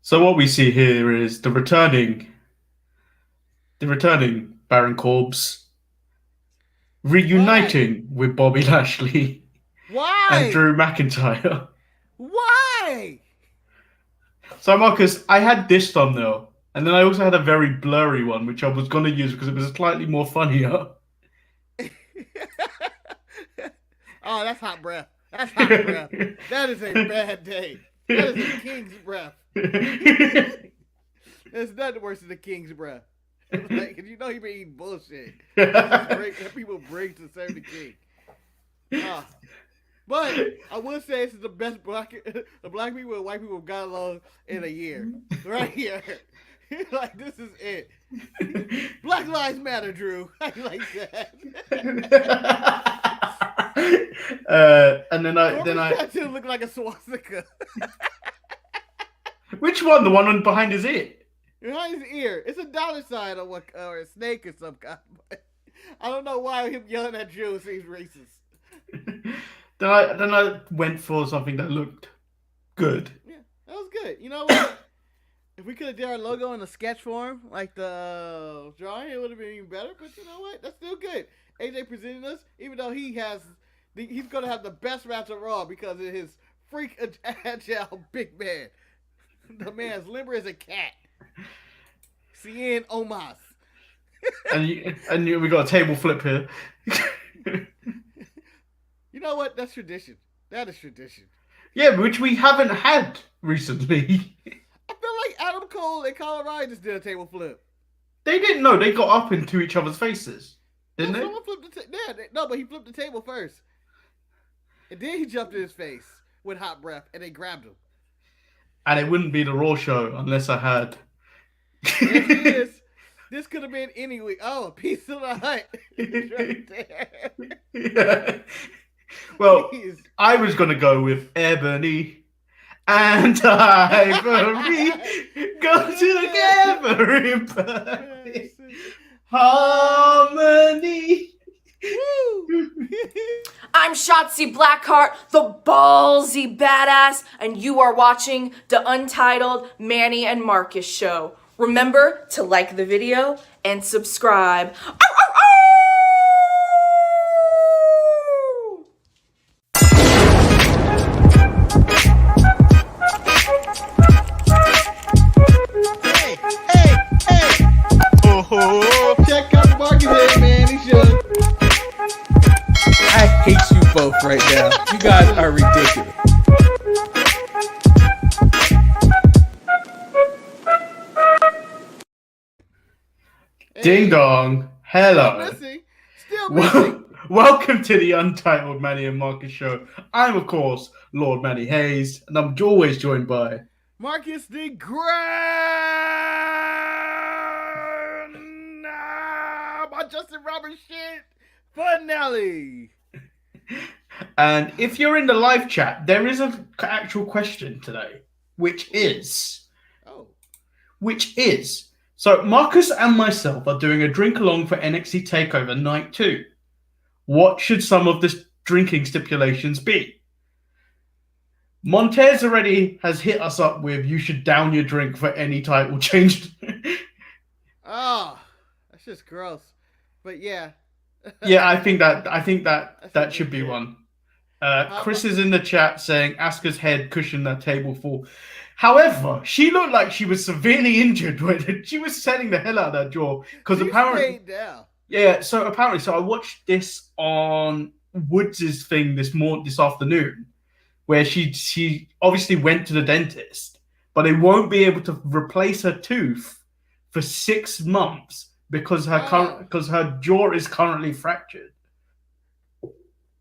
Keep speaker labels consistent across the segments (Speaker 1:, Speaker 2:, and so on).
Speaker 1: So what we see here is the returning Baron Corbs
Speaker 2: Why?
Speaker 1: reuniting with Bobby Lashley and
Speaker 2: Why?
Speaker 1: Drew McIntyre.
Speaker 2: Why?
Speaker 1: So Marcus, I had this thumbnail, and then I also had a very blurry one, which I was going to use because it was slightly more funnier.
Speaker 2: Oh, that's hot breath. That's hot breath. That is a bad day. That is a king's breath. There's nothing worse than a king's breath. Like, you know he been eating bullshit. That people bring to serve the king. But I will say this is the best the black people and white people have got along in a year. Right here. Like, this is it. Black Lives Matter, Drew. I like that.
Speaker 1: And then
Speaker 2: tattoo look like a swastika.
Speaker 1: Which one? The one behind his ear?
Speaker 2: Behind his ear. It's a dollar sign or a snake or some kind. But I don't know why him yelling at Drew seems racist.
Speaker 1: Then I went for something that looked good.
Speaker 2: Yeah, that was good. You know what? If we could have did our logo in a sketch form, like the drawing, it would have been even better. But you know what? That's still good. AJ presenting us, even though he's going to have the best match of Raw because of his freak agile big man. The man's limber as a cat. Cien Omas.
Speaker 1: and we got a table flip here.
Speaker 2: You know what? That's tradition. That is tradition.
Speaker 1: Yeah, which we haven't had recently.
Speaker 2: I feel like Adam Cole and Kyle O'Reilly just did a table flip.
Speaker 1: They didn't know. They got up into each other's faces, didn't they?
Speaker 2: Someone flipped no, but he flipped the table first. And then he jumped in his face with hot breath, and they grabbed him.
Speaker 1: And it wouldn't be the Raw show unless I had.
Speaker 2: Yes, it is. This could have been any week. Oh, a piece of the hut. Right there.
Speaker 1: Yeah. Well, please. I was going to go with Ebony and Ivory go together in perfect harmony.
Speaker 3: I'm Shotzi Blackheart, the ballsy badass, and you are watching the Untitled Manny and Marcus show. Remember to like the video and subscribe.
Speaker 2: Check out the Marcus head, man. He should.
Speaker 4: I hate you both right now. You guys are ridiculous.
Speaker 1: Ding dong. Hello.
Speaker 2: Still missing.
Speaker 1: Welcome to the Untitled Manny and Marcus show. I'm, of course, Lord Manny Hayes, and I'm always joined by
Speaker 2: Marcus the Grand. My Justin Roberts shit finale.
Speaker 1: And if you're in the live chat, there is an actual question today, which is, so Marcus and myself are doing a drink along for NXT TakeOver Night 2. What should some of the drinking stipulations be? Montez already has hit us up with you should down your drink for any title change.
Speaker 2: Oh, that's just gross. But yeah.
Speaker 1: Yeah, I think that should be one. Chris is in the chat saying Asuka's head cushioned that table fall. However, she looked like she was severely injured when she was setting the hell out of that jaw. Because apparently, yeah. So I watched this on Woods' thing this afternoon, where she obviously went to the dentist, but they won't be able to replace her tooth for 6 months because her jaw is currently fractured.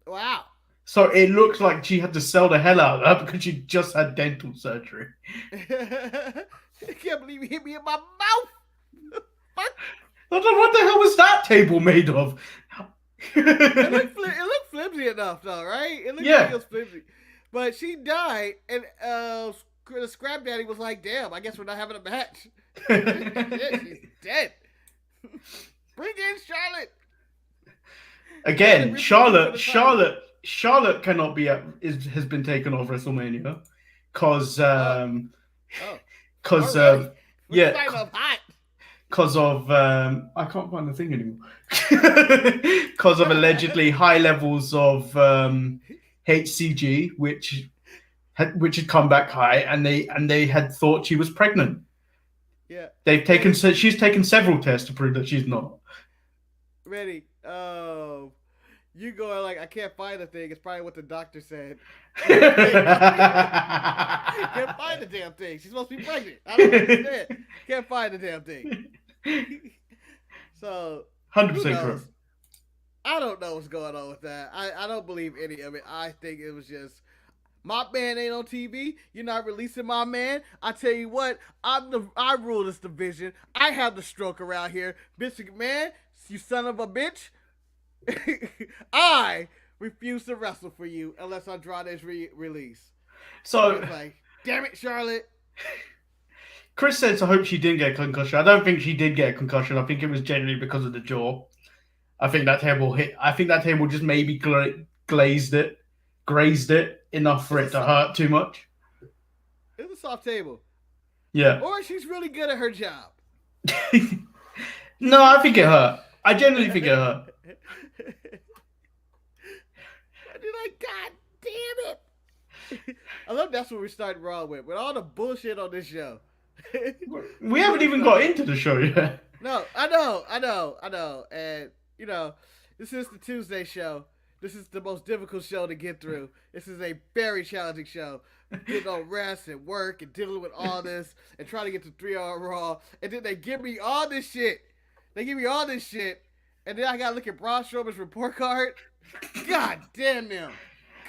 Speaker 2: Wow.
Speaker 1: So it looks like she had to sell the hell out of that because she just had dental surgery.
Speaker 2: I can't believe you hit me in my mouth.
Speaker 1: What the hell was that table made of?
Speaker 2: It looked flimsy enough, though, right? It looked like it was flimsy. But she died, and the Scrap Daddy was like, damn, I guess we're not having a match. Shit, she's dead. Bring in Charlotte.
Speaker 1: Again, Charlotte cannot be has been taken off WrestleMania because because
Speaker 2: Already? We're
Speaker 1: yeah,
Speaker 2: starting off hot.
Speaker 1: because of I can't find the thing anymore. Because of allegedly high levels of HCG, which had come back high, and they had thought she was pregnant.
Speaker 2: Yeah.
Speaker 1: She's taken several tests to prove that she's not.
Speaker 2: Ready. You going like, I can't find the thing. It's probably what the doctor said. Can't find the damn thing. She's supposed to be pregnant. I don't understand. Can't find the damn thing. So
Speaker 1: 100% correct.
Speaker 2: I don't know what's going on with that. I don't believe any of it. I think it was just, my man ain't on TV. You're not releasing my man. I tell you what, I rule this division. I have the stroke around here. Vince McMahon, you son of a bitch. I refuse to wrestle for you unless Andrade's release.
Speaker 1: So,
Speaker 2: like, damn it, Charlotte.
Speaker 1: Chris says, I hope she didn't get a concussion. I don't think she did get a concussion. I think it was generally because of the jaw. I think that table just maybe grazed it enough for it to hurt too much.
Speaker 2: It was a soft table.
Speaker 1: Yeah.
Speaker 2: Or she's really good at her job.
Speaker 1: No, I think it hurt. I genuinely think it hurt.
Speaker 2: I'd be like, God damn it. I love that's what we started Raw with all the bullshit on this show.
Speaker 1: We haven't even got into the show yet.
Speaker 2: No, I know. And, this is the Tuesday show. This is the most difficult show to get through. This is a very challenging show. Getting on rest and work and dealing with all this and trying to get to 3-hour Raw. And then they give me all this shit. And then I gotta look at Braun Strowman's report card. God damn them.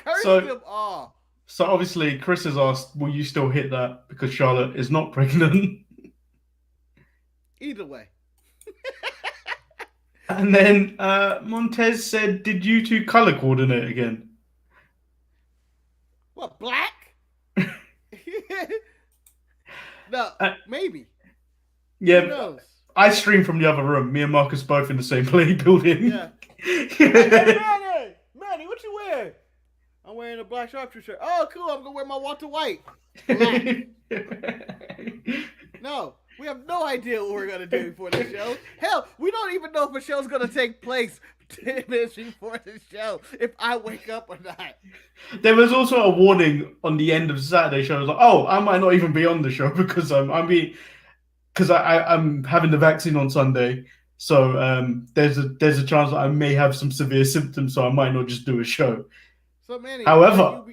Speaker 2: Curse them all.
Speaker 1: So obviously Chris has asked, will you still hit that because Charlotte is not pregnant?
Speaker 2: Either way.
Speaker 1: And then Montez said, did you two color coordinate again?
Speaker 2: What, black? No, maybe.
Speaker 1: Yeah.
Speaker 2: Who knows?
Speaker 1: I stream from the other room. Me and Marcus both in the same building.
Speaker 2: Yeah. Hey, Manny, what you wearing? I'm wearing a black sharpshooter shirt. Oh, cool. I'm going to wear my Walter White. Black. No, we have no idea what we're going to do before the show. Hell, we don't even know if a show's going to take place 10 minutes before the show, if I wake up or not.
Speaker 1: There was also a warning on the end of Saturday show. I was like, oh, I might not even be on the show because I'm having the vaccine on Sunday. So there's a chance that I may have some severe symptoms, so I might not just do a show.
Speaker 2: So, Manny,
Speaker 1: however,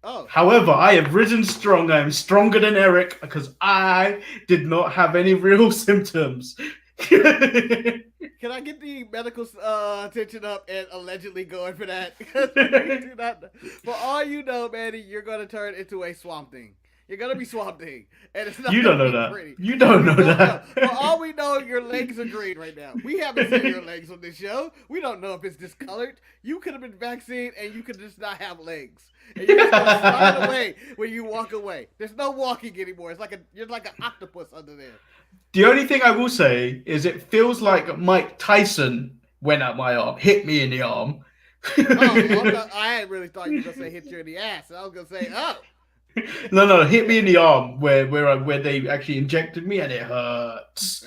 Speaker 1: I have risen strong. I am stronger than Eric because I did not have any real symptoms.
Speaker 2: Can I get the medical attention up and allegedly going for that? For all you know, Manny, you're going to turn into a Swamp Thing. You're going to be Swamp Thing. And it's not
Speaker 1: you don't know that.
Speaker 2: Pretty.
Speaker 1: You don't know that.
Speaker 2: For all we know, your legs are green right now. We haven't seen your legs on this show. We don't know if it's discolored. You could have been vaccinated and you could just not have legs. And you're just going to slide away when you walk away. There's no walking anymore. You're like an octopus under there.
Speaker 1: The only thing I will say is it feels like Mike Tyson went at my arm, hit me in the arm.
Speaker 2: I hadn't really thought you were going to say hit you in the ass. I was going to say, oh.
Speaker 1: No, hit me in the arm where they actually injected me and it hurts.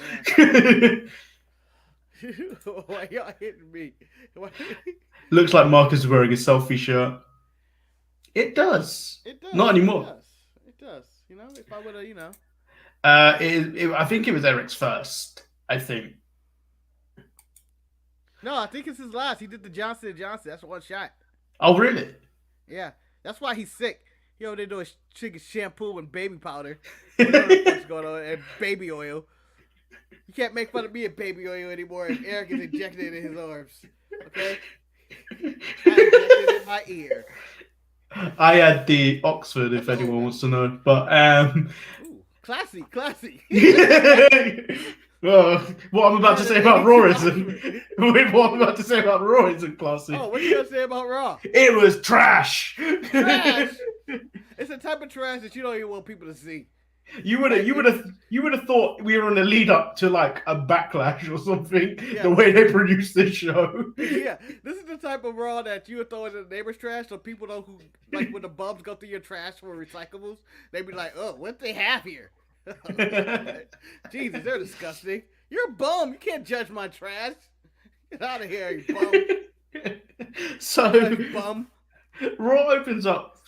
Speaker 2: Why y'all hitting me?
Speaker 1: Looks like Marcus is wearing a selfie shirt. It does. Not anymore.
Speaker 2: It does. If I would have,
Speaker 1: I think it was Eric's first. I think.
Speaker 2: No, I think it's his last. He did the Johnson & Johnson. That's one shot.
Speaker 1: Oh, really?
Speaker 2: Yeah. That's why he's sick. They do a chicken shampoo and baby powder. What's going on? And baby oil. You can't make fun of me of baby oil anymore if Eric is injected in his arms. Okay? I injected in my ear.
Speaker 1: I had the Oxford, if anyone wants to know. But
Speaker 2: Ooh, classy.
Speaker 1: What I'm about to say about Raw isn't. What I'm about to say about Raw isn't classy.
Speaker 2: Oh, what are you gonna say about Raw?
Speaker 1: It was trash.
Speaker 2: Trash. It's a type of trash that you don't even want people to see.
Speaker 1: You would have thought we were in a lead up to like a backlash or something. Yeah. The way they produced this show.
Speaker 2: Yeah, this is the type of Raw that you would throw in the neighbor's trash, so people know who, like when the bums go through your trash for recyclables, they be like, "Oh, what they have here?" Jesus, they're disgusting. You're a bum. You can't judge my trash. Get out of here, you bum.
Speaker 1: So,
Speaker 2: You bum.
Speaker 1: Raw opens up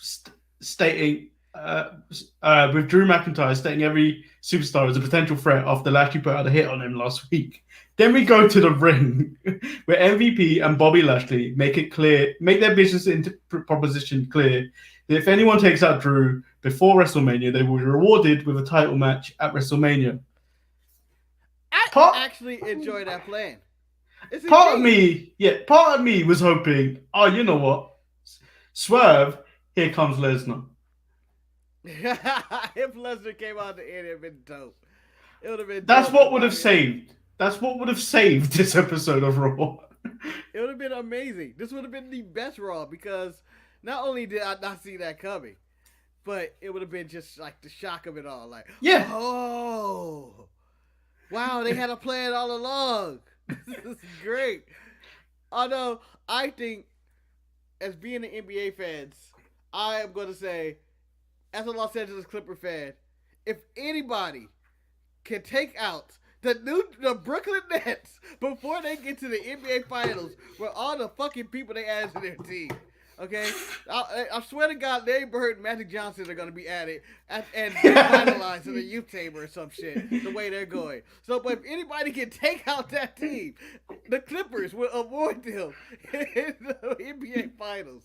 Speaker 1: stating, with Drew McIntyre stating every superstar is a potential threat after Lashley put out a hit on him last week. Then we go to the ring, where MVP and Bobby Lashley make their business proposition clear that if anyone takes out Drew before WrestleMania, they will be rewarded with a title match at WrestleMania.
Speaker 2: I actually enjoy that plan.
Speaker 1: Part of me was hoping, oh, you know what? Swerve, here comes Lesnar.
Speaker 2: If Lesnar came out the end, it would have been dope. It would have been.
Speaker 1: That's what would have saved. That's what would have saved this episode of Raw.
Speaker 2: It would have been amazing. This would have been the best Raw because not only did I not see that coming, but it would have been just like the shock of it all. Like,
Speaker 1: yeah.
Speaker 2: Oh, wow, they had a plan all along. This is great. Although I think, as being an NBA fans, I am going to say, as a Los Angeles Clipper fan, if anybody can take out the Brooklyn Nets before they get to the NBA Finals with all the fucking people they added to their team, okay? I swear to God, Larry Bird and Magic Johnson are going to be added and finalized in the youth table or some shit, the way they're going. So, but if anybody can take out that team, the Clippers will avoid them in the NBA Finals.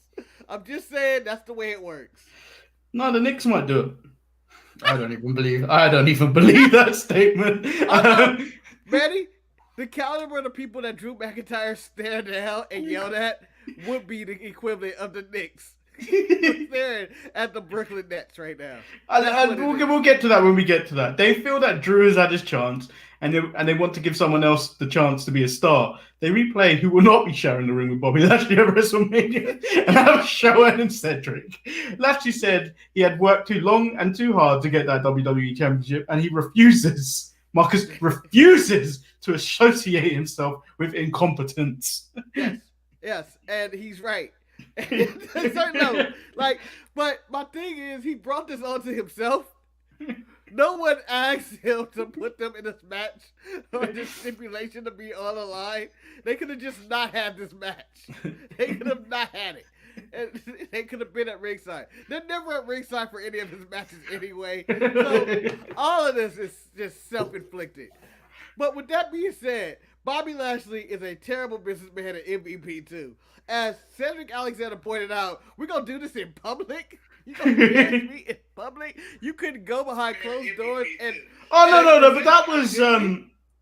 Speaker 2: I'm just saying that's the way it works.
Speaker 1: No, the Knicks might do it. I don't even believe that statement.
Speaker 2: Manny, the caliber of the people that Drew McIntyre stared down and yelled at would be the equivalent of the Knicks staring at the Brooklyn Nets right now.
Speaker 1: We'll get to that when we get to that. They feel that Drew has had his chance, and they want to give someone else the chance to be a star. They replay who will not be sharing the ring with Bobby Lashley at WrestleMania and have Shelton and Cedric. Lashley said he had worked too long and too hard to get that WWE Championship, and he refuses to associate himself with incompetence.
Speaker 2: Yes, and he's right. No, but my thing is, he brought this onto himself. No one asked him to put them in this match or this stipulation to be on the line. They could have just not had this match. They could have not had it. And they could have been at ringside. They're never at ringside for any of his matches anyway. So all of this is just self-inflicted. But with that being said, Bobby Lashley is a terrible businessman and MVP too. As Cedric Alexander pointed out, we're going to do this in public? You going to embarrass me in public? You couldn't go behind closed doors and...
Speaker 1: Oh, no, but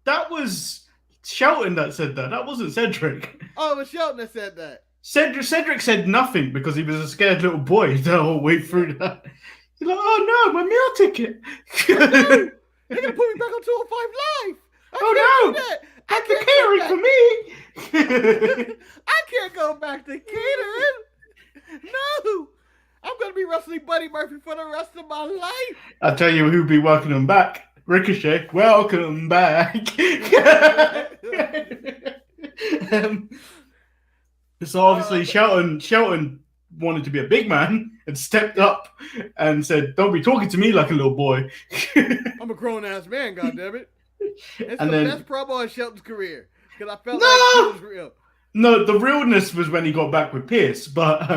Speaker 1: that was Shelton that said that. That wasn't Cedric.
Speaker 2: Oh, it was Shelton that said that.
Speaker 1: Cedric said nothing because he was a scared little boy the whole way through that. He's like, oh no, my meal ticket.
Speaker 2: Oh, no. They're going to put me back on 205 Live.
Speaker 1: Oh no, back to catering for me.
Speaker 2: I can't go back to catering. No. I'm going to be wrestling Buddy Murphy for the rest of my life.
Speaker 1: I'll tell you who'll be welcoming him back. Ricochet, welcome back. So obviously Shelton wanted to be a big man and stepped up and said, don't be talking to me like a little boy.
Speaker 2: I'm a grown-ass man, goddammit. It's
Speaker 1: and
Speaker 2: the best promo in Shelton's career. Because I felt like it was real.
Speaker 1: No, the realness was when he got back with Pierce, but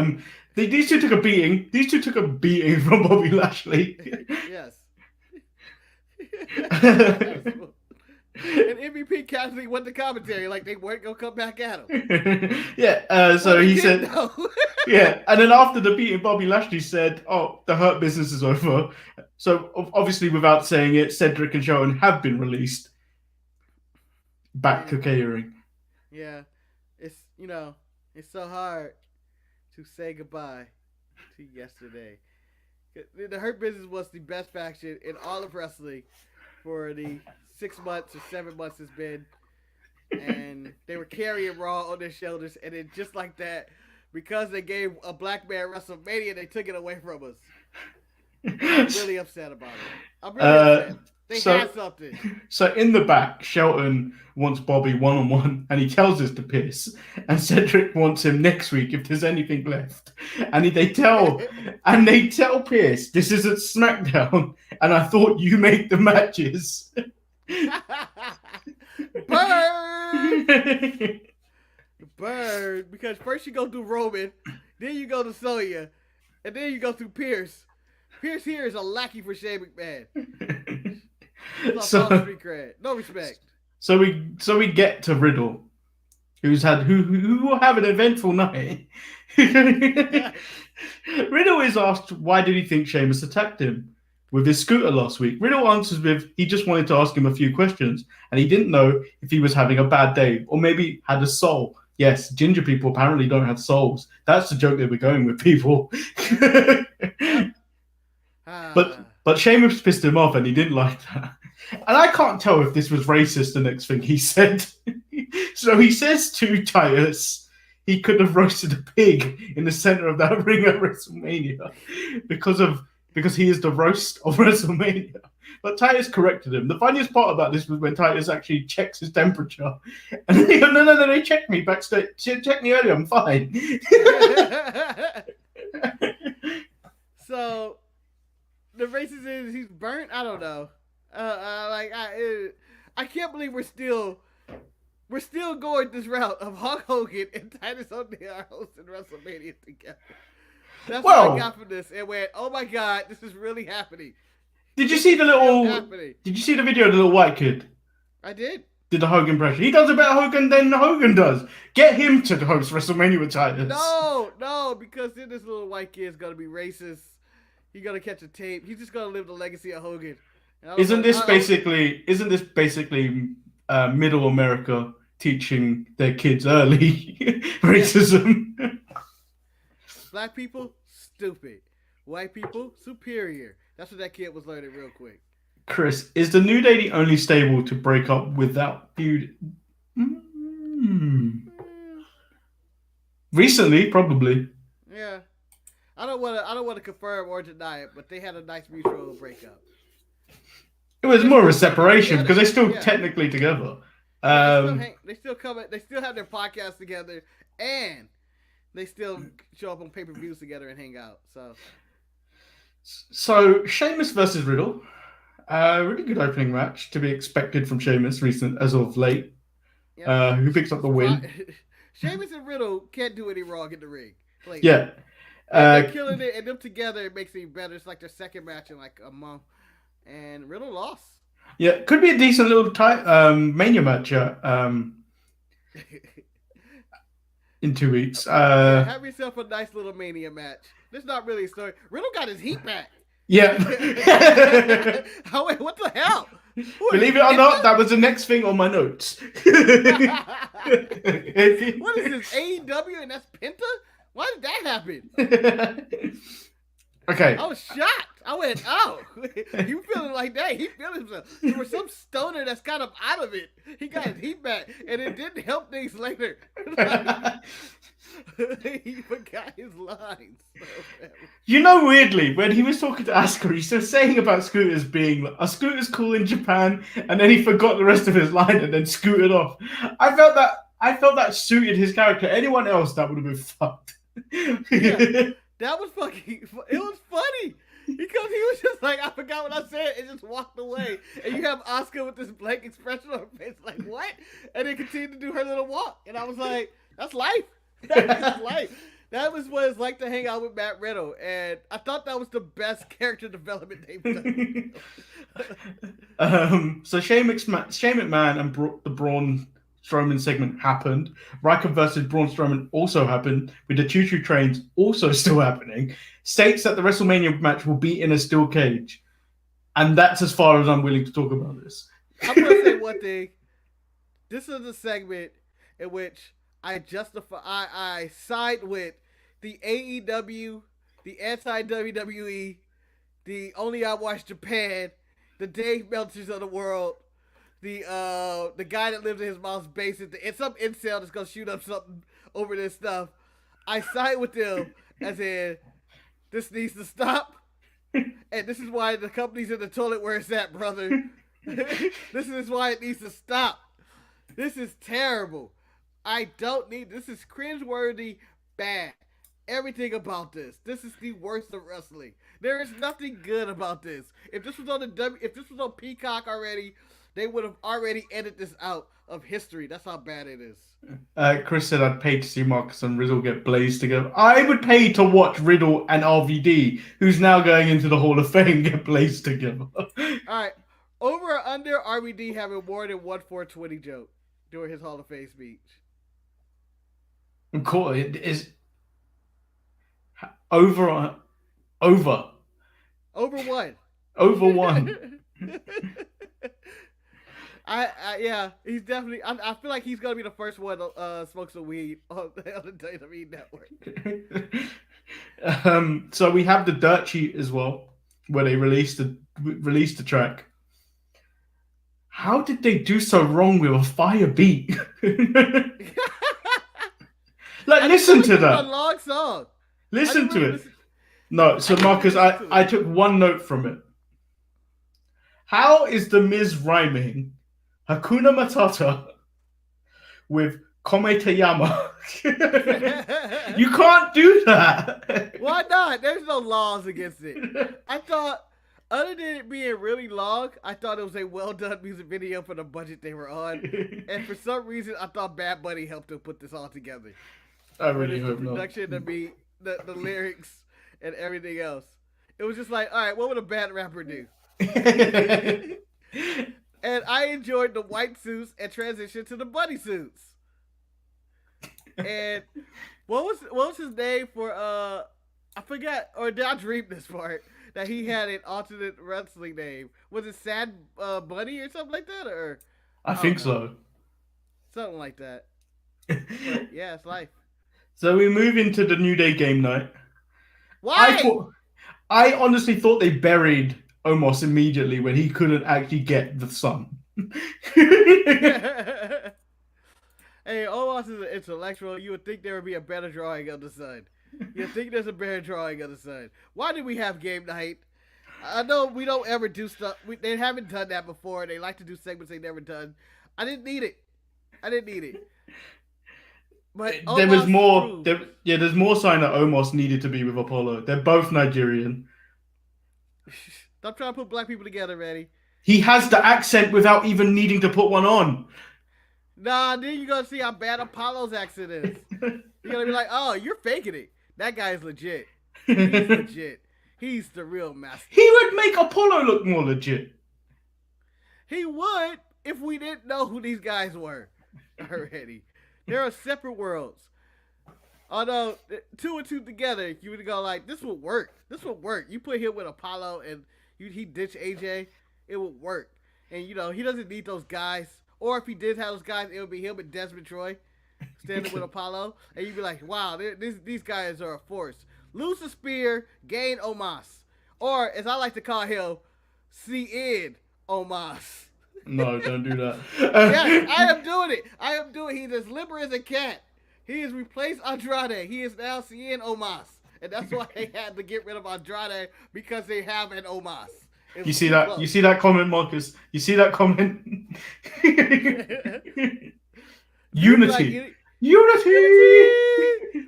Speaker 1: these two took a beating. These two took a beating from Bobby Lashley.
Speaker 2: Yes. And MVP casually went to commentary like they weren't gonna come back at him.
Speaker 1: Yeah, so he said, yeah, and then after the beating, Bobby Lashley said, "Oh, the Hurt Business is over." So obviously, without saying it, Cedric and Shelton have been released back to catering.
Speaker 2: Yeah, it's it's so hard to say goodbye to yesterday. The Hurt Business was the best faction in all of wrestling for the 6 months or 7 months it's been, and they were carrying Raw on their shoulders, and then just like that, because they gave a black man WrestleMania, they took it away from us. I'm really upset about it. I'm really upset. They had something.
Speaker 1: So in the back, Shelton wants Bobby one-on-one, and he tells us to Pierce, and Cedric wants him next week if there's anything left. And they tell Pierce, this isn't SmackDown, and I thought you make the matches.
Speaker 2: Bird, because first you go through Roman, then you go to Sonya, and then you go through Pierce. Pierce here is a lackey for Shane McMahon. No respect. So we get to Riddle, who will have an eventful night. Riddle is asked why did he think Sheamus attacked him with his scooter last week. Riddle answers with he just wanted to ask him a few questions, and he didn't know if he was having a bad day or maybe had a soul. Yes, ginger people apparently don't have souls. That's the joke that we're going with, people. But Sheamus pissed him off, and he didn't like that. And I can't tell if this was racist, the next thing he said. So he says to Titus, he could have roasted a pig in the center of that ring at WrestleMania because he is the roast of WrestleMania. But Titus corrected him. The funniest part about this was when Titus actually checks his temperature. And he goes, no, they checked me backstage. Checked me earlier, I'm fine. So, the racist is he's burnt? I don't know. I can't believe we're still going this route of Hulk Hogan and Titus O'Neil hosting WrestleMania together. That's what I got from this. And went, oh my God, this is really happening.
Speaker 1: Did you see the video of the little white kid?
Speaker 2: I did.
Speaker 1: Did the Hogan impression? He does a better Hogan than Hogan does. Get him to host WrestleMania with Titus.
Speaker 2: No, because then this little white kid's gonna be racist. He's gonna catch a tape. He's just gonna live the legacy of Hogan.
Speaker 1: Isn't this basically middle America teaching their kids early racism?
Speaker 2: Black people, stupid. White people, superior. That's what that kid was learning real quick.
Speaker 1: Chris, is the New Day the only stable to break up without feud? Recently, probably.
Speaker 2: Yeah. I don't want to confirm or deny it, but they had a nice mutual breakup.
Speaker 1: It was more of a separation because they're still technically together.
Speaker 2: They still have their podcast together, and they still show up on pay-per-views together and hang out.
Speaker 1: So Sheamus versus Riddle, really good opening match to be expected from Sheamus as of late. Yep. Who picks up the win?
Speaker 2: Sheamus and Riddle can't do any wrong in the ring.
Speaker 1: Yeah.
Speaker 2: They're killing it, and them together it makes it better. It's like their second match in like a month, and Riddle lost. Yeah,
Speaker 1: could be a decent little Mania match in 2 weeks.
Speaker 2: Have yourself a nice little Mania match. This is not really a story. Riddle got his heat back.
Speaker 1: Yeah.
Speaker 2: Oh, wait, what the hell?
Speaker 1: Believe it or not, that was the next thing on my notes.
Speaker 2: What is this, AEW and that's Penta? Why did that happen?
Speaker 1: Okay.
Speaker 2: I was shocked. I went, oh, you feeling like that? He feeling himself. There was some stoner that's kind of out of it. He got his heat back, and it didn't help things later. He forgot his lines.
Speaker 1: You know, weirdly, when he was talking to Asuka, he was saying about scooters being like, a scooter's cool in Japan, and then he forgot the rest of his line and then scooted off. I felt that suited his character. Anyone else, that would have been fucked.
Speaker 2: Yeah. That was fucking. It was funny because he was just like, I forgot what I said, and just walked away. And you have Asuka with this blank expression on her face, like what? And then continued to do her little walk, and I was like, that's life. That's life. That was what it's like to hang out with Matt Riddle, and I thought that was the best character development they've done.
Speaker 1: So Shane McMahon and the Braun Strowman segment happened. Ryker versus Braun Strowman also happened, with the choo-choo trains also still happening. States that the WrestleMania match will be in a steel cage. And that's as far as I'm willing to talk about this.
Speaker 2: I'm going to say one thing. This is a segment in which I side with the AEW, the anti-WWE, the Only I Watch Japan, the Dave Meltzers of the world, the guy that lives in his mom's basement, and some incel that's gonna shoot up something over this stuff. I side with them as in this needs to stop, and And this is why the company's in the toilet where it's at, brother. This is why it needs to stop. This is terrible. I don't need. This is cringeworthy, bad. Everything about this. This is the worst of wrestling. There is nothing good about this. If this was on if this was on Peacock already, they would have already edited this out of history. That's how bad it is.
Speaker 1: Chris said I'd pay to see Marcus and Riddle get blazed together. I would pay to watch Riddle and RVD, who's now going into the Hall of Fame, get blazed together.
Speaker 2: All right. Over or under RVD having more than one 420 joke during his Hall of Fame speech?
Speaker 1: Of course, it is over. Over.
Speaker 2: Over what?
Speaker 1: Over one.
Speaker 2: Yeah, he's definitely. I feel like he's gonna be the first one to smoke some weed on the WWE Network.
Speaker 1: So we have the dirt sheet as well, where they released the track. How did they do so wrong with a fire beat? Like, listen to that.
Speaker 2: A long song.
Speaker 1: Listen to it. No, so Marcus, I took one note from it. How is the Miz rhyming Hakuna Matata with Kometayama? You can't do that.
Speaker 2: Why not? There's no laws against it. I thought, other than it being really long, I thought it was a well-done music video for the budget they were on. And for some reason, I thought Bad Bunny helped them put this all together.
Speaker 1: I really hope
Speaker 2: the production, the beat, the lyrics, and everything else. It was just like, all right, what would a bad rapper do? And I enjoyed the white suits and transition to the bunny suits. And what was his name for I forgot, or did I dream this part? That he had an alternate wrestling name. Was it Sad Bunny or something like that? Or
Speaker 1: I think so.
Speaker 2: Something like that. But, yeah, it's life.
Speaker 1: So we move into the New Day game night.
Speaker 2: Why?
Speaker 1: I honestly thought they buried Omos immediately when he couldn't actually get the sun.
Speaker 2: Hey, Omos is an intellectual. You would think there would be a better drawing of the sun. You think there's a better drawing of the sun. Why did we have game night? I know we don't ever do stuff. They haven't done that before. They like to do segments they never done. I didn't need it. But
Speaker 1: there was more. There's more sign that Omos needed to be with Apollo. They're both Nigerian.
Speaker 2: Stop trying to put black people together, Manny.
Speaker 1: He has the accent without even needing to put one on.
Speaker 2: Nah, then you're gonna see how bad Apollo's accent is. You're gonna be like, oh, you're faking it. That guy's legit. He's legit. He's the real master.
Speaker 1: He would make Apollo look more legit.
Speaker 2: He would if we didn't know who these guys were already. There are separate worlds. Although, 2 and 2 together, you would go like, this would work. This would work. You put him with Apollo and he ditch AJ, it would work. And, he doesn't need those guys. Or if he did have those guys, it would be him and Desmond Troy standing with Apollo. And you'd be like, wow, these guys are a force. Lose the spear, gain Omos. Or, as I like to call him, CN Omos.
Speaker 1: No, don't do that.
Speaker 2: Yes, I am doing it. He's as limber as a cat. He has replaced Andrade. He is now CN Omos. And that's why they had to get rid of Andrade, because they have an Omos.
Speaker 1: You see that? Close. You see that comment, Marcus? You see that comment? Unity. Unity.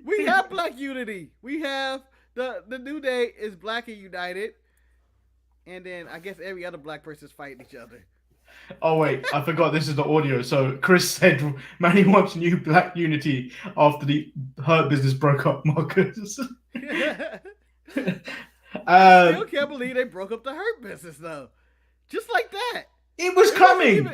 Speaker 2: We have black unity. We have the New Day is black and united. And then I guess every other black person is fighting each other.
Speaker 1: Oh wait, I forgot this is the audio. So Chris said Manny wants new black unity after the Hurt Business broke up, Marcus.
Speaker 2: I still can't believe they broke up the Hurt Business though. Just like that.
Speaker 1: It was coming.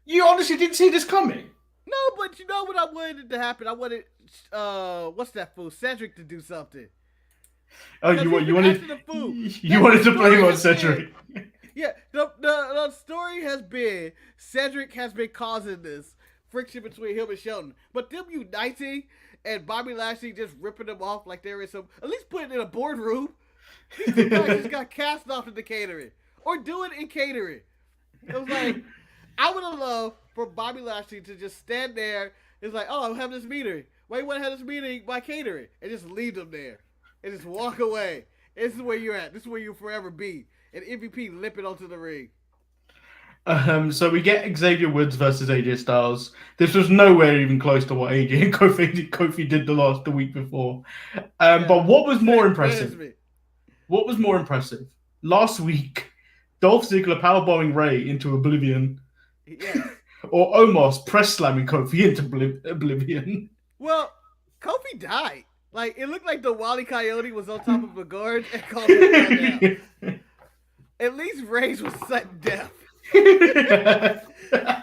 Speaker 1: You honestly didn't see this coming.
Speaker 2: No, but you know what I wanted to happen? I wanted what's that fool? Cedric to do something.
Speaker 1: Oh, you wanted to blame on Cedric.
Speaker 2: Yeah, the story has been Cedric has been causing this friction between him and Shelton. But them uniting and Bobby Lashley just ripping them off like there is some, at least put it in a boardroom. These two guys just got cast off in the catering. Or do it in catering. It was like, I would have loved for Bobby Lashley to just stand there. It's like, oh, I'm having this meeting. Why you want to have this meeting by catering? And just leave them there. And just walk away. This is where you're at. This is where you'll forever be. And MVP limping onto the ring.
Speaker 1: So we get Xavier Woods versus AJ Styles. This was nowhere even close to what AJ and Kofi did the week before. But what was more impressive? What was more impressive? Last week, Dolph Ziggler powerbombing Ray into oblivion.
Speaker 2: Yeah.
Speaker 1: Or Omos press slamming Kofi into oblivion.
Speaker 2: Well, Kofi died. Like, it looked like the Wile E. Coyote was on top of a gorge and Kofi fell down. At least Ray's was sudden death.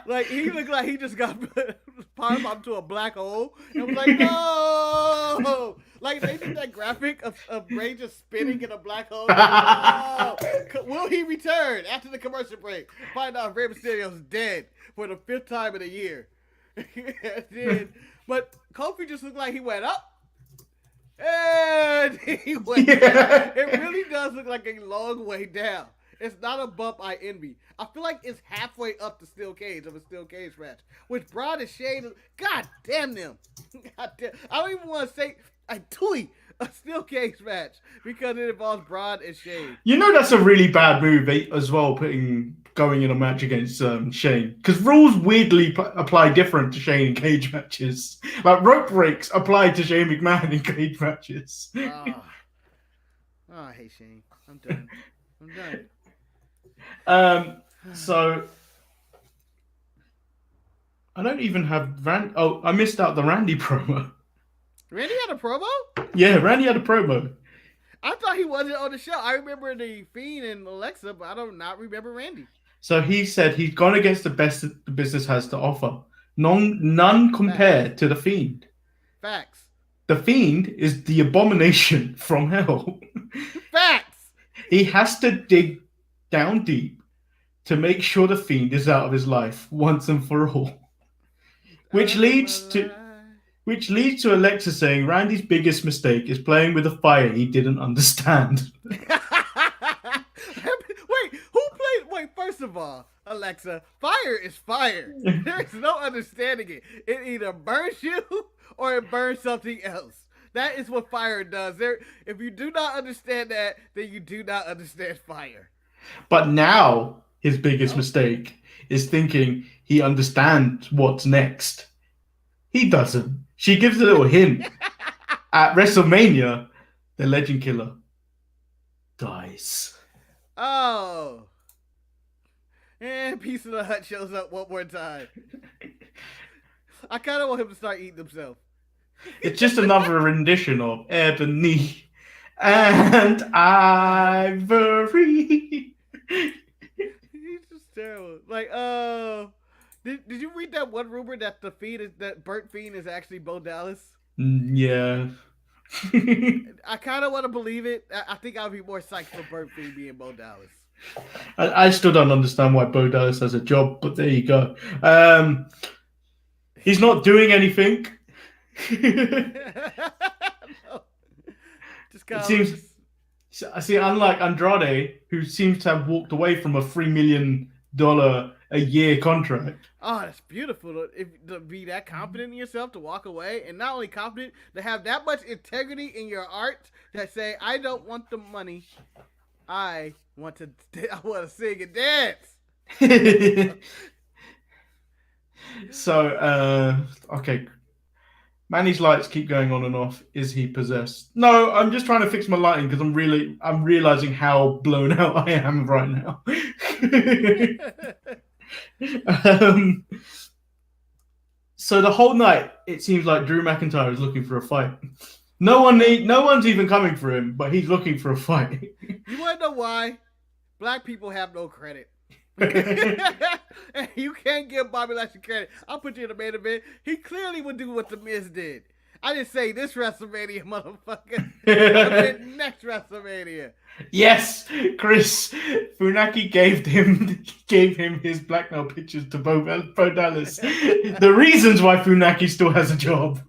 Speaker 2: Like, he looked like he just got power bombed to a black hole and was like, no! Like, they did that graphic of Ray just spinning in a black hole. Like, no! Will he return after the commercial break? Find out Rey Mysterio's dead for the 5th time in a year. But Kofi just looked like he went up. And he went down. It really does look like a long way down. It's not a bump I envy. I feel like it's halfway up the steel cage of a steel cage match. With Braun and Shayna, god damn them. God damn. I don't even want to say a steel cage match because it involves Braun and Shane.
Speaker 1: You know that's a really bad move as well, going in a match against Shane. Because rules weirdly apply different to Shane in cage matches. Like rope breaks apply to Shane McMahon in cage matches.
Speaker 2: Oh, I hate Shane. I'm done.
Speaker 1: So I don't even have I missed out the Randy promo.
Speaker 2: Randy had a promo?
Speaker 1: Yeah, Randy had a promo.
Speaker 2: I thought he wasn't on the show. I remember the Fiend and Alexa, but I do not remember Randy.
Speaker 1: So he said he's gone against the best that the business has to offer. None compared to the Fiend.
Speaker 2: Facts.
Speaker 1: The Fiend is the abomination from hell.
Speaker 2: Facts.
Speaker 1: He has to dig down deep to make sure the Fiend is out of his life once and for all. Which leads to Alexa saying Randy's biggest mistake is playing with a fire he didn't understand.
Speaker 2: Wait, first of all, Alexa, fire is fire. There's no understanding it. It either burns you or it burns something else. That is what fire does. If you do not understand that, then you do not understand fire.
Speaker 1: But now his biggest mistake is thinking he understands what's next. He doesn't. She gives a little hint. At WrestleMania, the Legend Killer dies.
Speaker 2: Oh. And Piece of the Hut shows up one more time. I kind of want him to start eating himself.
Speaker 1: It's just another rendition of Ebony and Ivory.
Speaker 2: He's just terrible. Like, did you read that one rumor that that Burt Fiend is actually Bo Dallas?
Speaker 1: Yeah.
Speaker 2: I kind of want to believe it. I think I'd be more psyched for Burt Fiend being Bo Dallas.
Speaker 1: I still don't understand why Bo Dallas has a job, but there you go. He's not doing anything.
Speaker 2: No. Just kind
Speaker 1: of see, unlike Andrade, who seems to have walked away from a $3 million a year contract.
Speaker 2: Oh, that's beautiful to be that confident in yourself, to walk away, and not only confident, to have that much integrity in your art that say, I don't want the money. I want to sing and dance.
Speaker 1: So, okay. Manny's lights keep going on and off. Is he possessed? No, I'm just trying to fix my lighting because I'm realizing how blown out I am right now. So the whole night, it seems like Drew McIntyre is looking for a fight. No one's even coming for him, but he's looking for a fight.
Speaker 2: You want to know why? Black people have no credit. You can't give Bobby Lashley credit. I'll put you in the main event. He clearly would do what The Miz did. I didn't say this WrestleMania, motherfucker. I meant next WrestleMania.
Speaker 1: Yes, Chris Funaki gave him his blackmail pictures to Bo Dallas. The reasons why Funaki still has a job.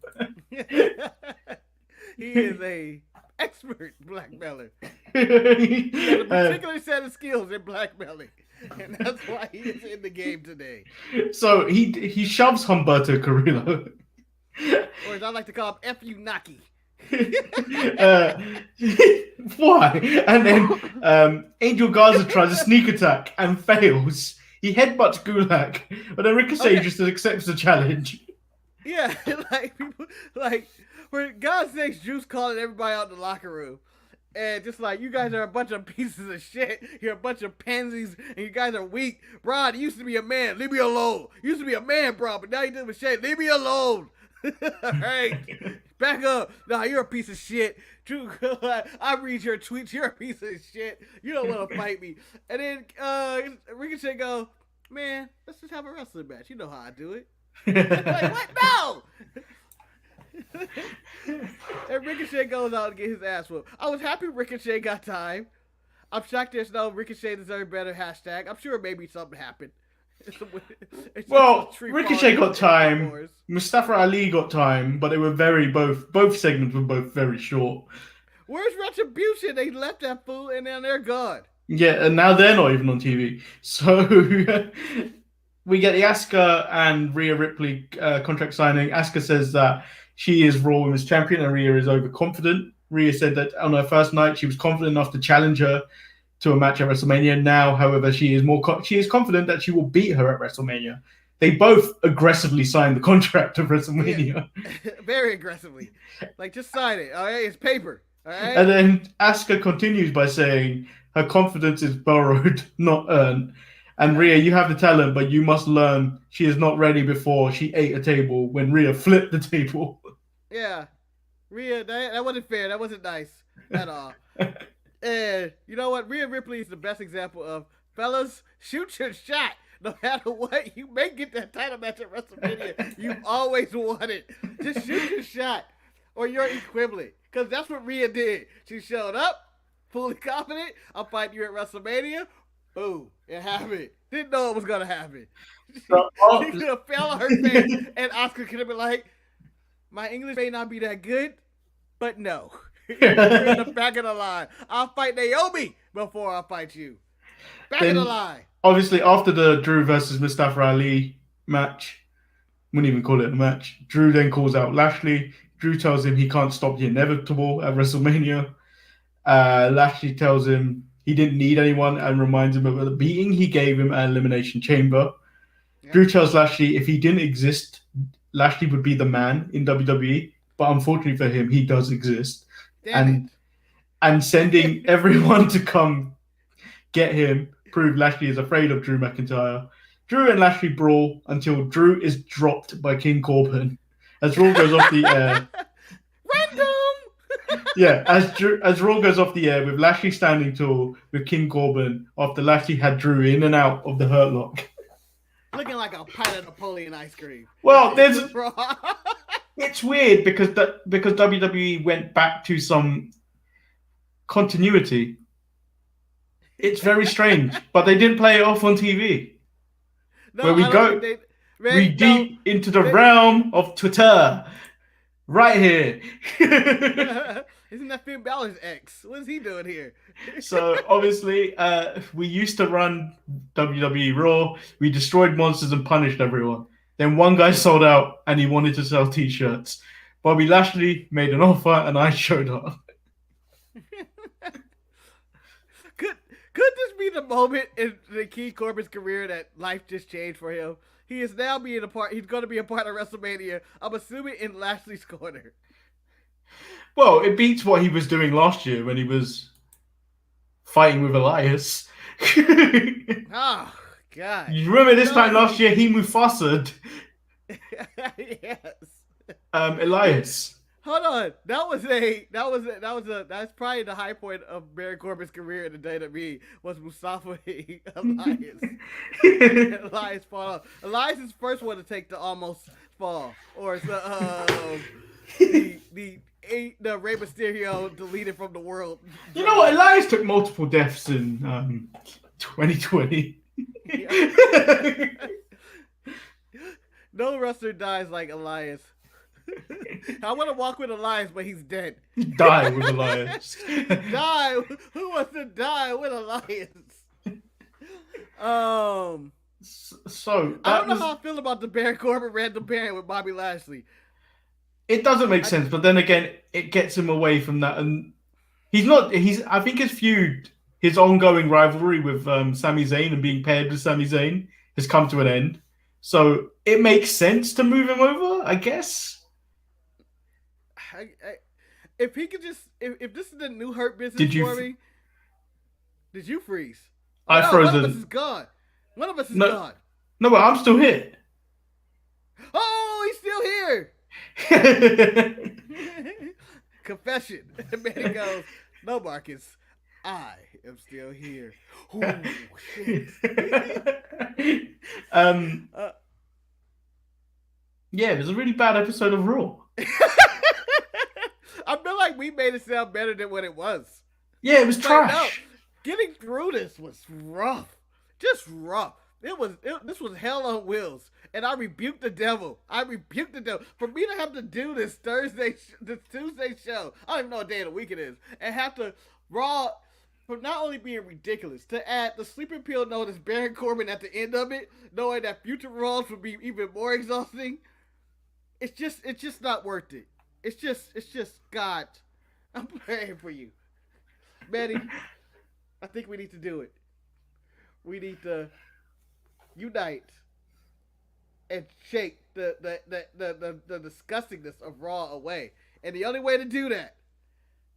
Speaker 2: He is a expert blackmailer. He has a particular set of skills in blackmailing. And that's why he is in the game today.
Speaker 1: So he shoves Humberto Carrillo.
Speaker 2: Or as I like to call him, F you Naki.
Speaker 1: Why? And then Angel Garza tries a sneak attack and fails. He headbutts Gulak, but then Ricochet just accepts the challenge.
Speaker 2: Yeah, like people, like for God's sakes, Juice calling everybody out in the locker room, and just like you guys are a bunch of pieces of shit. You're a bunch of pansies, and you guys are weak. Braun, you used to be a man. Leave me alone. You used to be a man, bro, but now you doing shit. Leave me alone. Hey, back up. Nah, you're a piece of shit. Drew, I read your tweets. You're a piece of shit. You don't want to fight me. And then Ricochet go, man, let's just have a wrestling match. You know how I do it. Like, what? No! And Ricochet goes out and get his ass whooped. I was happy Ricochet got time. I'm shocked there's no Ricochet deserved better hashtag. I'm sure maybe something happened.
Speaker 1: Well, Ricochet got time. Mustafa Ali got time, but they were both segments were both very short.
Speaker 2: Where's Retribution? They left that fool and then they're gone.
Speaker 1: Yeah, and now they're not even on TV. So we get the Asuka and Rhea Ripley contract signing. Asuka says that she is Raw Women's Champion and Rhea is overconfident. Rhea said that on her first night she was confident enough to challenge her to a match at WrestleMania. Now, however, she is confident that she will beat her at WrestleMania. They both aggressively signed the contract of WrestleMania.
Speaker 2: Yeah. Very aggressively. Like, just sign it. All right, it's paper. All right.
Speaker 1: And then Asuka continues by saying her confidence is borrowed, not earned. And Rhea, you have the talent, but you must learn she is not ready before she ate a table when Rhea flipped the table.
Speaker 2: Yeah. Rhea, that wasn't fair. That wasn't nice at all. And you know what? Rhea Ripley is the best example of, fellas, shoot your shot. No matter what, you may get that title match at WrestleMania. You've always wanted. Just shoot your shot or your equivalent. Because that's what Rhea did. She showed up, fully confident. I'm fighting you at WrestleMania. Boom. It happened. Didn't know it was going to happen. She could have fell on her face, and Asuka could have been like, my English may not be that good, but no. You're in the back of the line. I'll fight Naomi before I fight you. Back of the line.
Speaker 1: Obviously, after the Drew versus Mustafa Ali match, wouldn't even call it a match, Drew then calls out Lashley. Drew tells him he can't stop the inevitable at WrestleMania. Lashley tells him he didn't need anyone and reminds him of the beating he gave him at Elimination Chamber. Yeah. Drew tells Lashley if he didn't exist, Lashley would be the man in WWE. But unfortunately for him, he does exist. And sending everyone to come get him prove Lashley is afraid of Drew McIntyre. Drew and Lashley brawl until Drew is dropped by King Corbin. As Raw goes off the air.
Speaker 2: Random!
Speaker 1: Yeah, as Raw goes off the air with Lashley standing tall with King Corbin after Lashley had Drew in and out of the Hurt Lock.
Speaker 2: Looking like a pint of Napoleon ice cream.
Speaker 1: Well, it's weird because WWE went back to some continuity. It's very strange, but they didn't play it off on TV.
Speaker 2: No,
Speaker 1: where we go deep into the realm of Twitter, right here.
Speaker 2: Isn't that Finn Balor's ex? What is he doing here?
Speaker 1: So obviously, we used to run WWE Raw. We destroyed monsters and punished everyone. Then one guy sold out and he wanted to sell T-shirts. Bobby Lashley made an offer and I showed up.
Speaker 2: Could this be the moment in the King Corbin's career that life just changed for him? He is now being a part. He's going to be a part of WrestleMania. I'm assuming in Lashley's corner.
Speaker 1: Well, it beats what he was doing last year when he was fighting with Elias.
Speaker 2: Oh God!
Speaker 1: You remember this time last year he Mufasa'd.
Speaker 2: Yes.
Speaker 1: Elias.
Speaker 2: Hold on, that's probably the high point of Baron Corbin's career in the WWE was Mustafa Elias. Elias fall off. Elias is the first one to take the almost fall, or the Rey Mysterio deleted from the world.
Speaker 1: You know what? Elias took multiple deaths in 2020.
Speaker 2: No wrestler dies like Elias. I want to walk with Elias, but he's dead.
Speaker 1: Die with Elias.
Speaker 2: Die. Who wants to die with Elias?
Speaker 1: So
Speaker 2: I don't know how I feel about the Baron Corbin random pairing with Bobby Lashley.
Speaker 1: It doesn't make sense, but then again, it gets him away from that. And I think his ongoing rivalry with Sami Zayn and being paired with Sami Zayn has come to an end. So it makes sense to move him over, I guess.
Speaker 2: If he could just, if this is the new Hurt Business for me, did you freeze?
Speaker 1: I froze.
Speaker 2: One of us is gone. One of us is gone.
Speaker 1: No, but I'm still here.
Speaker 2: Oh, he's still here. Confession. Manny goes, no, Marcus, I am still here. Oh, shit.
Speaker 1: Yeah, it was a really bad episode of Raw.
Speaker 2: I feel like we made it sound better than what it was.
Speaker 1: Yeah, it was trash.
Speaker 2: No, getting through this was rough. Just rough. This was hell on wheels. And I rebuked the devil. For me to have to do this Tuesday show, I don't even know what day of the week it is, and have to Raw, for not only being ridiculous, to add the sleeping pill known as Baron Corbin at the end of it, knowing that future Raws would be even more exhausting. It's just not worth it. It's just God. I'm praying for you, Manny. I think we need to do it. We need to unite and shake the disgustingness of Raw away. And the only way to do that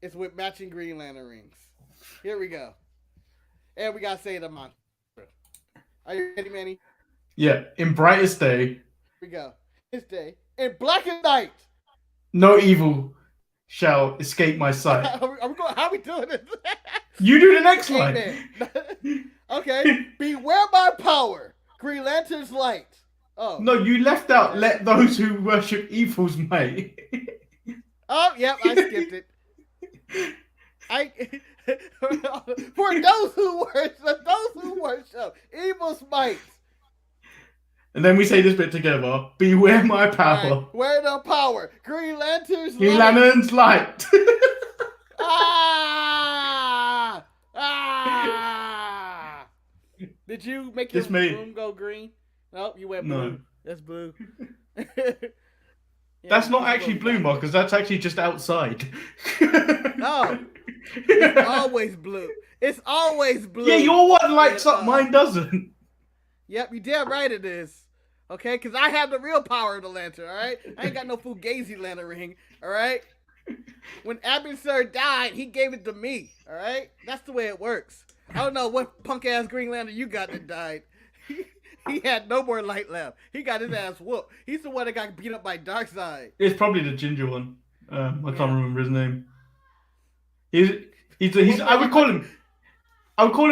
Speaker 2: is with matching Green Lantern rings. Here we go. And we gotta say the mantra. Are you ready, Manny?
Speaker 1: Yeah, in brightest day.
Speaker 2: Here we go. This day. In blackest night.
Speaker 1: No evil shall escape my sight.
Speaker 2: How are we doing this?
Speaker 1: You do the next line.
Speaker 2: Okay. Beware my power. Green Lantern's light. Oh.
Speaker 1: No, you left out let those who worship evil's mate.
Speaker 2: Oh, yep, I skipped it. For those who worship evil's might.
Speaker 1: And then we say this bit together. Beware my power.
Speaker 2: Right. Beware the power. Green Lantern's light.
Speaker 1: Green Lantern's light.
Speaker 2: Ah! Did you make your room go green? Nope, you went blue. No. That's blue.
Speaker 1: That's not actually blue, Marcus. That's actually just outside.
Speaker 2: No. It's always blue. It's always blue.
Speaker 1: Yeah, your one lights up, mine doesn't.
Speaker 2: Yep, you damn right it is. Okay, because I have the real power of the lantern, alright? I ain't got no Fugazi lantern ring, alright? When Abin died, he gave it to me, alright? That's the way it works. I don't know what punk-ass Green Lantern you got that died. He had no more light left. He got his ass whooped. He's the one that got beat up by Darkseid.
Speaker 1: It's probably the ginger one. I can't remember his name. He's I would call him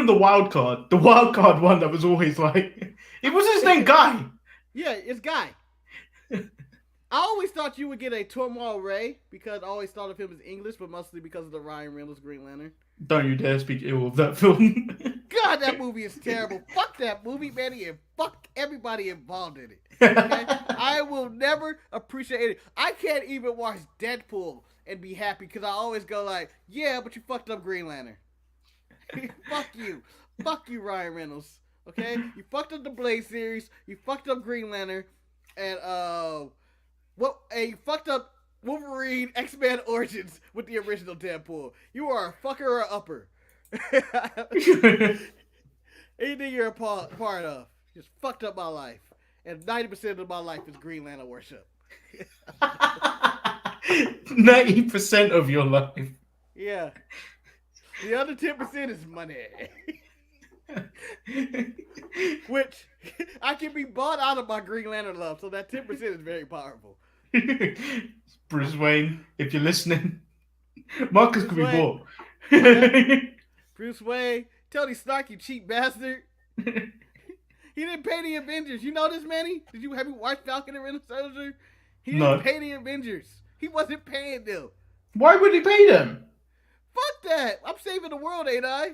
Speaker 1: the wild card. The wild card one that was always like, it was his name Guy.
Speaker 2: Yeah, it's Guy. I always thought you would get a Turmoil Ray because I always thought of him as English, but mostly because of the Ryan Reynolds Green Lantern.
Speaker 1: Don't you dare speak ill of that film.
Speaker 2: God, that movie is terrible. Fuck that movie, Manny, and fuck everybody involved in it. Okay? I will never appreciate it. I can't even watch Deadpool and be happy because I always go like, yeah, but you fucked up Green Lantern. Fuck you. Fuck you, Ryan Reynolds. Okay? You fucked up the Blade series. You fucked up Green Lantern. And, you fucked up Wolverine X-Men Origins with the original Deadpool. You are a fucker or a upper. Anything you're a part of just fucked up my life. And 90% of my life is Green Lantern worship.
Speaker 1: 90% of your life.
Speaker 2: Yeah. The other 10% is money. Which I can be bought out of my Green Lantern love, so that 10% is very powerful.
Speaker 1: Bruce Wayne, if you're listening, Marcus could be bought.
Speaker 2: Bruce Wayne, Tony Stark, you cheap bastard. He didn't pay the Avengers. You know this, Manny? Have you watched Falcon and Winter Soldier? He didn't pay the Avengers. He wasn't paying them.
Speaker 1: Why would he pay them?
Speaker 2: Fuck that. I'm saving the world, ain't I?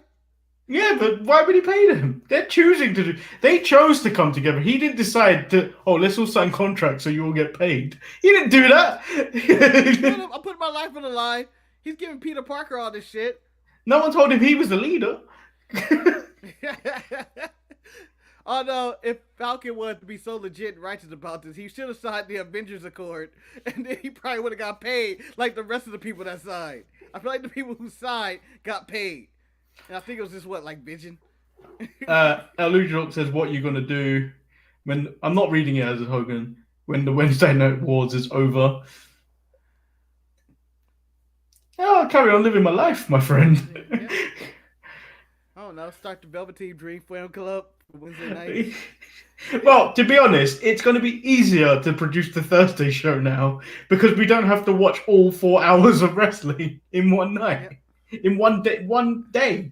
Speaker 1: Yeah, but why would he pay them? They're choosing to do. They chose to come together. He didn't decide to. Oh, let's all sign contracts so you all get paid. He didn't do that.
Speaker 2: I'm putting my life on the line. He's giving Peter Parker all this shit.
Speaker 1: No one told him he was the leader.
Speaker 2: Although, if Falcon wanted to be so legit and righteous about this, he should have signed the Avengers Accord, and then he probably would have got paid like the rest of the people that signed. I feel like the people who signed got paid. And I think it was just, like Vision?
Speaker 1: Eludrock says, what you going to do when... I'm not reading it as a Hogan. When the Wednesday Night Wars is over. Yeah, I'll carry on living my life, my friend.
Speaker 2: Yeah. I don't know. Start the Velveteen Dream Film Club for Wednesday night.
Speaker 1: Well, to be honest, it's going to be easier to produce the Thursday show now because we don't have to watch all 4 hours of wrestling in one night, in one day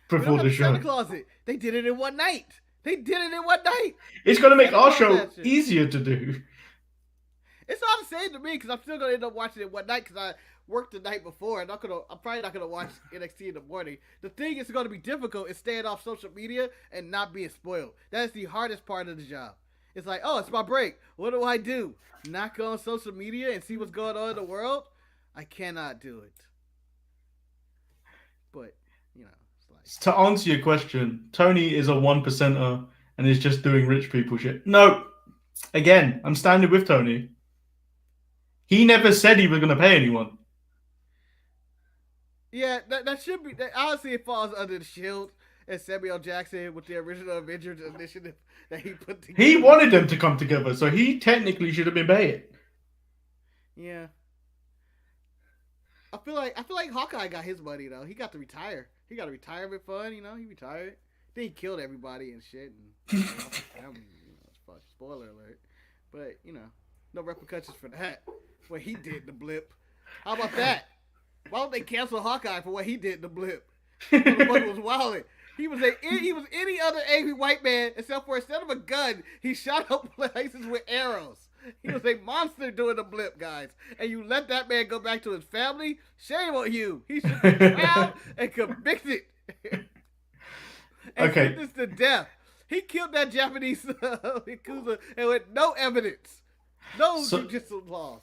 Speaker 1: before the show.
Speaker 2: The closet. They did it in one night.
Speaker 1: It's going to make our show easier to do.
Speaker 2: It's all the same to me because I'm still going to end up watching it one night because I worked the night before and I'm probably not going to watch NXT in the morning. The thing is going to be difficult is staying off social media and not being spoiled. That is the hardest part of the job. It's like, oh, it's my break. What do I do? Not go on social media and see what's going on in the world? I cannot do it. But, it's like...
Speaker 1: To answer your question, Tony is a 1%er and is just doing rich people shit. No. Again, I'm standing with Tony. He never said he was going to pay anyone.
Speaker 2: Yeah, that should be... honestly, it falls under the Shield and Samuel Jackson with the original Avengers initiative that he put together.
Speaker 1: He wanted them to come together, so he technically should have been paid.
Speaker 2: Yeah. I feel like Hawkeye got his money, though. He got to retire. He got a retirement fund, he retired. Then he killed everybody and shit. And, spoiler alert. But, no repercussions for that. What he did in the blip. How about that? Why don't they cancel Hawkeye for what he did in the blip? The motherfucker was wilding. He was any other angry white man except for instead of a gun, he shot up places with arrows. He was a monster doing the blip, guys. And you let that man go back to his family? Shame on you. He should be tried and convicted. And sentenced to death. He killed that Japanese Yakuza and with no evidence. No jujitsu laws.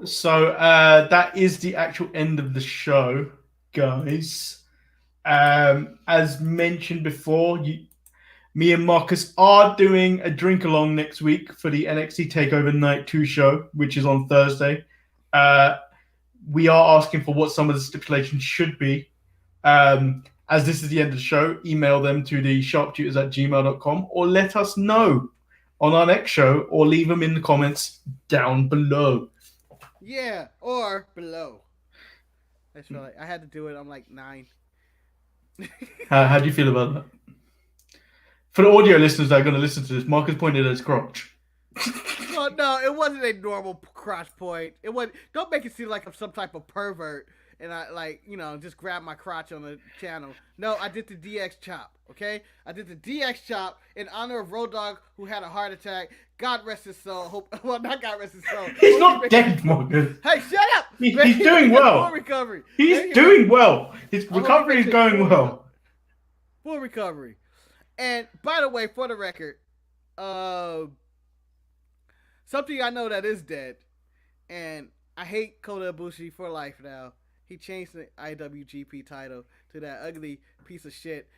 Speaker 1: So that is the actual end of the show, guys. As mentioned before, me and Marcus are doing a drink along next week for the NXT TakeOver Night 2 show, which is on Thursday. We are asking for what some of the stipulations should be. As this is the end of the show, email them to the sharptutors@gmail.com or let us know on our next show or leave them in the comments down below.
Speaker 2: Yeah, or below. That's right. I had to do it. I'm like 9.
Speaker 1: How do you feel about that? For the audio listeners that are going to listen to this, Marcus pointed at his crotch.
Speaker 2: Oh, no, it wasn't a normal crotch point. It wasn't. Don't make it seem like I'm some type of pervert and I just grab my crotch on the channel. No, I did the DX chop. Okay, I did the DX chop in honor of Road Dogg, who had a heart attack. God rest his soul. Not God rest his soul.
Speaker 1: He's not dead, Marcus.
Speaker 2: Hey, shut up!
Speaker 1: He's doing well.
Speaker 2: Full recovery.
Speaker 1: He's doing well. His recovery is going well.
Speaker 2: Full recovery. And by the way, for the record, something I know that is dead, and I hate Kota Ibushi for life now. He changed the IWGP title to that ugly piece of shit,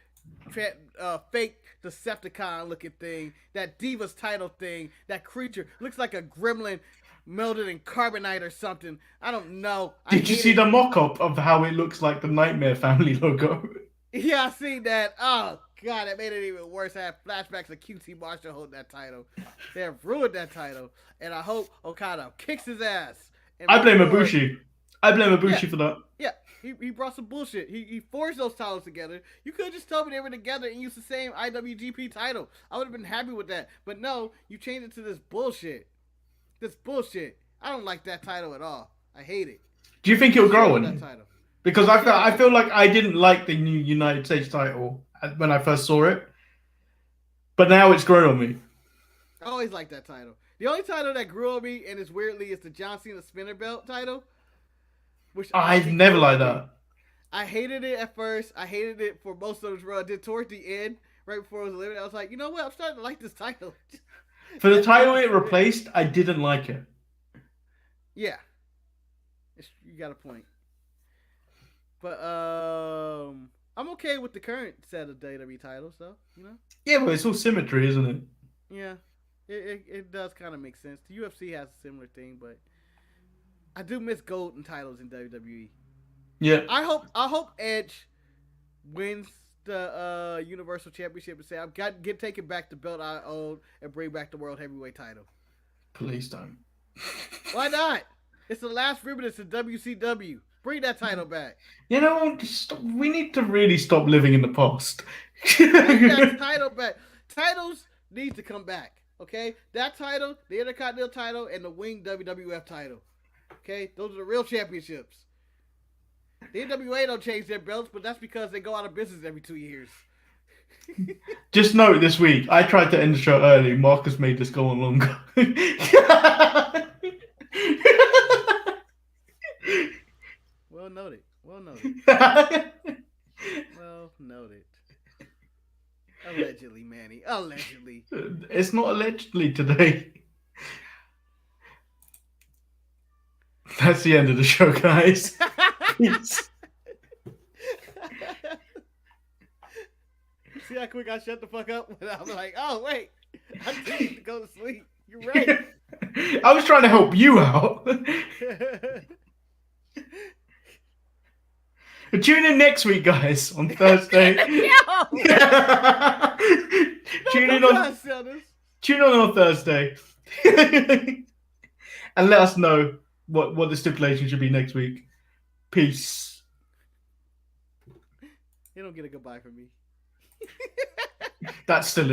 Speaker 2: fake Decepticon looking thing, that Divas title thing, that creature looks like a gremlin melted in carbonite or something. I don't know.
Speaker 1: Did you see the mock-up of how it looks like the Nightmare Family logo?
Speaker 2: Yeah, I seen that. Oh God, that made it even worse. I have flashbacks of QT Marshall holding that title. They have ruined that title, and I hope Okada kicks his ass.
Speaker 1: I blame Ibushi. For that.
Speaker 2: Yeah, he brought some bullshit. He forged those titles together. You could have just told me they were together and used the same IWGP title. I would have been happy with that. But no, you changed it to this bullshit. I don't like that title at all. I hate it.
Speaker 1: Do you think it'll grow on
Speaker 2: that
Speaker 1: you?
Speaker 2: title?
Speaker 1: Because I feel like I didn't like the new United States title when I first saw it. But now it's grown on me.
Speaker 2: I always liked that title. The only title that grew on me, and is weirdly, is the John Cena Spinner Belt title. Which
Speaker 1: I've never liked that.
Speaker 2: I hated it at first. I hated it for most of its run. Then towards the end, right before it was eliminated, I was like, you know what? I'm starting to like this title.
Speaker 1: For the title it replaced, I didn't like it.
Speaker 2: Yeah. You got a point. But, I'm okay with the current set of WWE titles, though. You know.
Speaker 1: Yeah, but it's all symmetry, isn't it?
Speaker 2: Yeah, it does kind of make sense. The UFC has a similar thing, but I do miss golden titles in WWE.
Speaker 1: Yeah.
Speaker 2: I hope Edge wins the Universal Championship and say I've got get taken back the belt I own and bring back the World Heavyweight title.
Speaker 1: Please don't.
Speaker 2: Why not? It's the last remnants of WCW. Bring that title back.
Speaker 1: You know, we need to really stop living in the past.
Speaker 2: Bring that title back. Titles need to come back. Okay, that title, the Intercontinental title, and the Winged WWF title. Okay, those are the real championships. The NWA don't change their belts, but that's because they go out of business every 2 years.
Speaker 1: Just note this week, I tried to end the show early. Marcus made this go on longer.
Speaker 2: Well noted. Well noted. Allegedly, Manny. Allegedly.
Speaker 1: It's not allegedly today. That's the end of the show, guys. Peace.
Speaker 2: See how quick I shut the fuck up? I'm like, oh, wait. I need to go to sleep. You're right.
Speaker 1: I was trying to help you out. Tune in next week, guys, on Thursday. Tune in on Thursday. And let us know what the stipulation should be next week. Peace.
Speaker 2: You don't get a goodbye from me.
Speaker 1: That's still